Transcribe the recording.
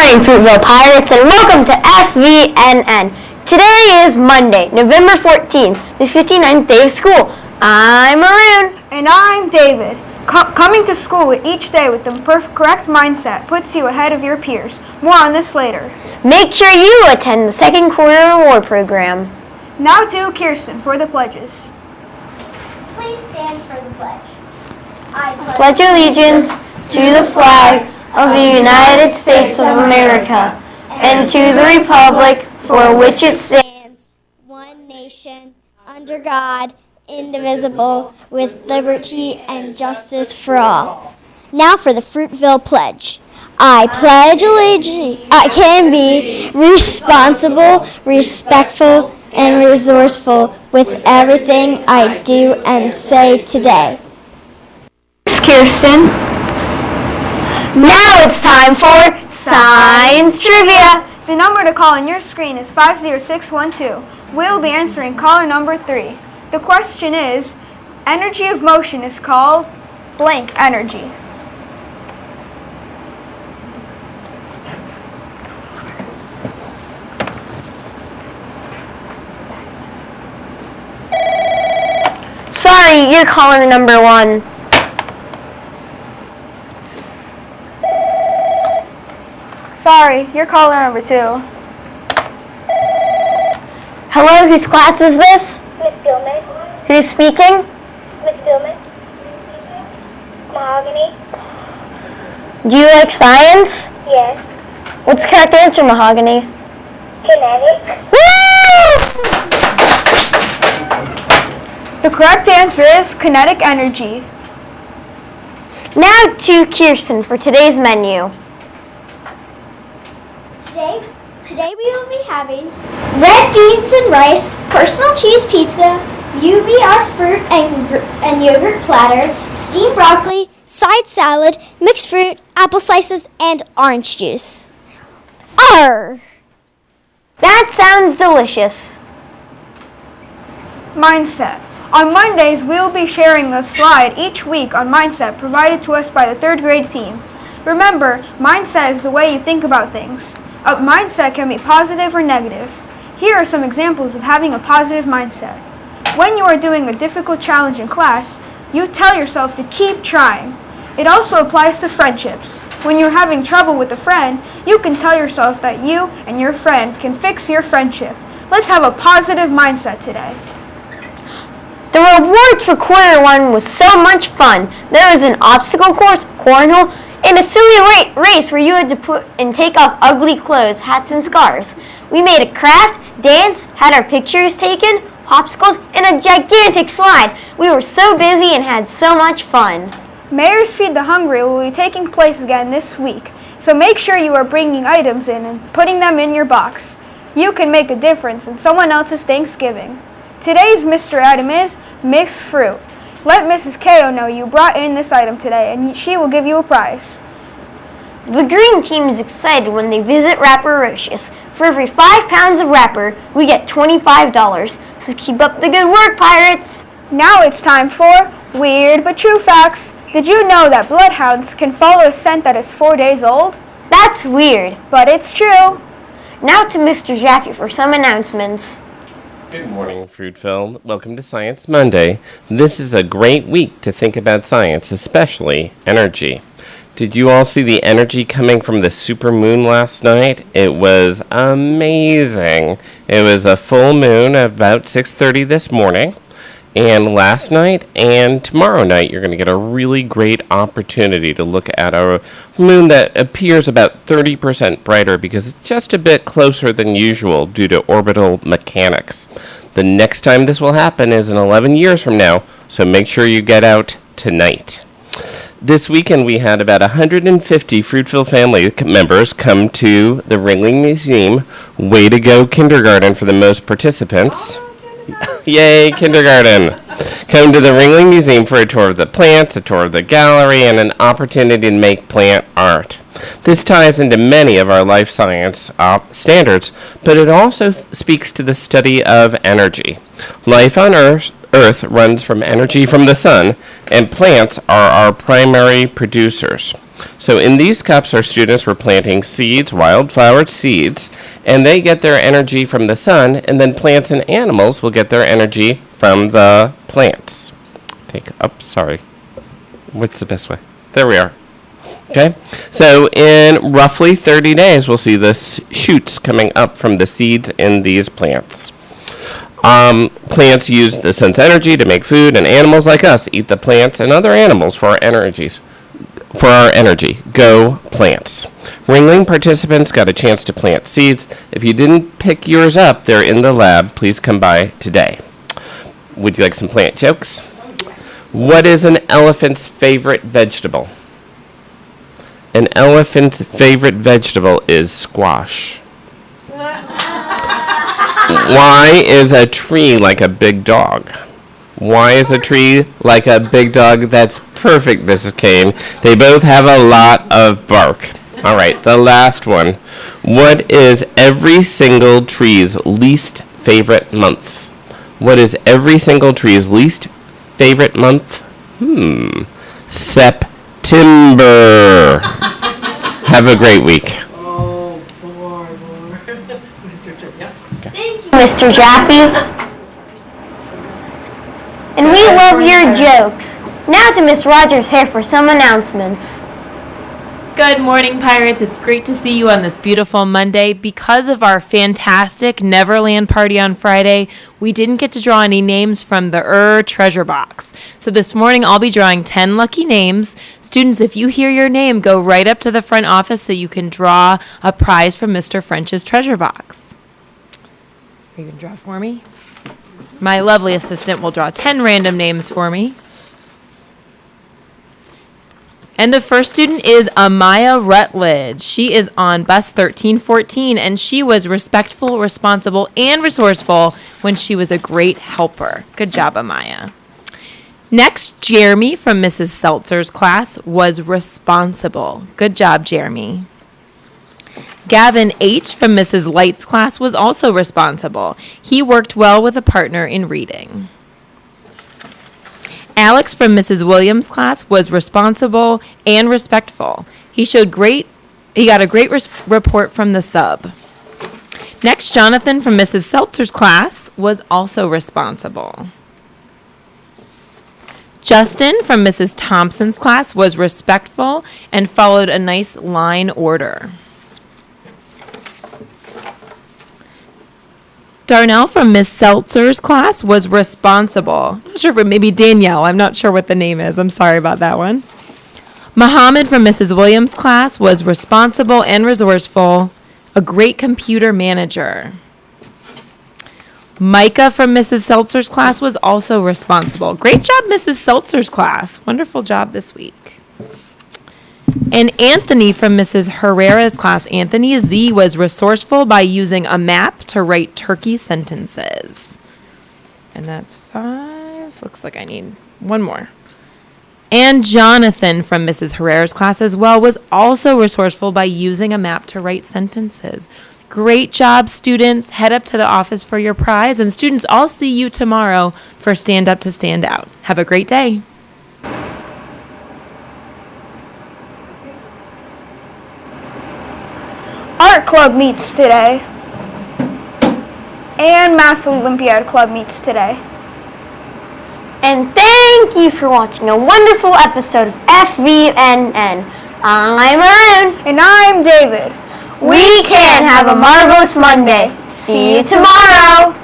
morning, Fruitville Pirates, and welcome to FVNN. Today is Monday, November 14th, the 59th day of school. I'm Maroon. And I'm David. Coming to school each day with the correct mindset puts you ahead of your peers. More on this later. Make sure you attend the second quarter reward program. Now to Kirsten for the pledges. Please stand for the pledge. I Pledge allegiance to the flag of the United States of America and to the republic for which it stands, one nation, under God, indivisible, with liberty and justice for all. Now for the Fruitville Pledge. I pledge allegiance. I can be responsible, respectful, and resourceful with everything I do and say today. Thanks, Kirsten. Now it's time for Science Trivia. The number to call on your screen is 50612. We'll be answering caller number 3. The question is, energy of motion is called blank energy. Sorry, you're calling number 1. Sorry, you're caller number 2. Hello, whose class is this? Miss Gilman. Who's speaking? Miss Gilman. Mahogany. Do you like science? Yes. What's the correct answer, Mahogany? Kinetic. Woo! The correct answer is kinetic energy. Now to Kirsten for today's menu. Today we will be having red beans and rice, personal cheese pizza, UBR fruit and yogurt platter, steamed broccoli, side salad, mixed fruit, apple slices, and orange juice. Arr! That sounds delicious. Mindset. On Mondays, we'll be sharing a slide each week on mindset provided to us by the 3rd grade team. Remember, mindset is the way you think about things. A mindset can be positive or negative. Here are some examples of having a positive mindset. When you are doing a difficult challenge in class, you tell yourself to keep trying. It also applies to friendships. When you're having trouble with a friend, you can tell yourself that you and your friend can fix your friendship. Let's have a positive mindset today. The reward for quarter 1 was so much fun. There was an obstacle course, cornhole, and a silly race where you had to put and take off ugly clothes, hats, and scarves. We made a craft, danced, had our pictures taken, popsicles, and a gigantic slide. We were so busy and had so much fun. Mayor's Feed the Hungry will be taking place again this week, so make sure you are bringing items in and putting them in your box. You can make a difference in someone else's Thanksgiving. Today's Mr. Item is mixed fruit. Let Mrs. Ko know you brought in this item today, and she will give you a prize. The green team is excited when they visit Rapperocious. For every 5 pounds of wrapper, we get $25. So keep up the good work, Pirates! Now it's time for Weird But True Facts. Did you know that bloodhounds can follow a scent that is 4 days old? That's weird. But it's true. Now to Mr. Jaffe for some announcements. Good morning, Fruitville. Welcome to Science Monday. This is a great week to think about science, especially energy. Did you all see the energy coming from the supermoon last night? It was amazing. It was a full moon at about 6:30 this morning. And last night and tomorrow night, you're going to get a really great opportunity to look at a moon that appears about 30% brighter because it's just a bit closer than usual due to orbital mechanics. The next time this will happen is in 11 years from now, so make sure you get out tonight. This weekend, we had about 150 Fruitville family members come to the Ringling Museum. Way to go, kindergarten, for the most participants. Yay, kindergarten! Come to the Ringling Museum for a tour of the plants, a tour of the gallery, and an opportunity to make plant art. This ties into many of our life science standards, but it also speaks to the study of energy. Life on Earth runs from energy from the sun, and plants are our primary producers. So in these cups, our students were planting seeds, wildflower seeds, and they get their energy from the sun, and then plants and animals will get their energy from the plants. Sorry. What's the best way? There we are. Okay, so in roughly 30 days, we'll see the shoots coming up from the seeds in these plants. Plants use the sun's energy to make food, and animals like us eat the plants and other animals for our energies. For our energy. Go plants. Ringling participants got a chance to plant seeds. If you didn't pick yours up, they're in the lab. Please come by today. Would you like some plant jokes? What is an elephant's favorite vegetable? An elephant's favorite vegetable is squash. Why is a tree like a big dog? Why is a tree like a big dog? That's perfect, Mrs. Kane. They both have a lot of bark. All right, the last one. What is every single tree's least favorite month? What is every single tree's least favorite month? September. Have a great week. Oh, more. Yep. Mr. Jaffe. And we love your jokes. Now to Miss Rogers here for some announcements. Good morning, Pirates. It's great to see you on this beautiful Monday. Because of our fantastic Neverland party on Friday, we didn't get to draw any names from the treasure box. So this morning, I'll be drawing 10 lucky names. Students, if you hear your name, go right up to the front office so you can draw a prize from Mr. French's treasure box. Are you going to draw for me? My lovely assistant will draw 10 random names for me. And the first student is Amaya Rutledge. She is on bus 1314, and she was respectful, responsible, and resourceful when she was a great helper. Good job, Amaya. Next, Jeremy from Mrs. Seltzer's class was responsible. Good job, Jeremy. Gavin H. from Mrs. Light's class was also responsible. He worked well with a partner in reading. Alex from Mrs. Williams' class was responsible and respectful. He got a great report from the sub. Next, Jonathan from Mrs. Seltzer's class was also responsible. Justin from Mrs. Thompson's class was respectful and followed a nice line order. Darnell from Miss Seltzer's class was responsible. Not sure if it may be Danielle. I'm not sure what the name is. I'm sorry about that one. Muhammad from Mrs. Williams' class was responsible and resourceful, a great computer manager. Micah from Mrs. Seltzer's class was also responsible. Great job, Mrs. Seltzer's class. Wonderful job this week. And Anthony from Mrs. Herrera's class, Anthony Z, was resourceful by using a map to write turkey sentences. And that's 5. Looks like I need one more. And Jonathan from Mrs. Herrera's class as well was also resourceful by using a map to write sentences. Great job, students. Head up to the office for your prize. And students, I'll see you tomorrow for Stand Up to Stand Out. Have a great day. Art Club meets today. And Math Olympiad Club meets today. And thank you for watching a wonderful episode of FVNN. I'm Arun. And I'm David. We can have a marvelous Monday. See you tomorrow.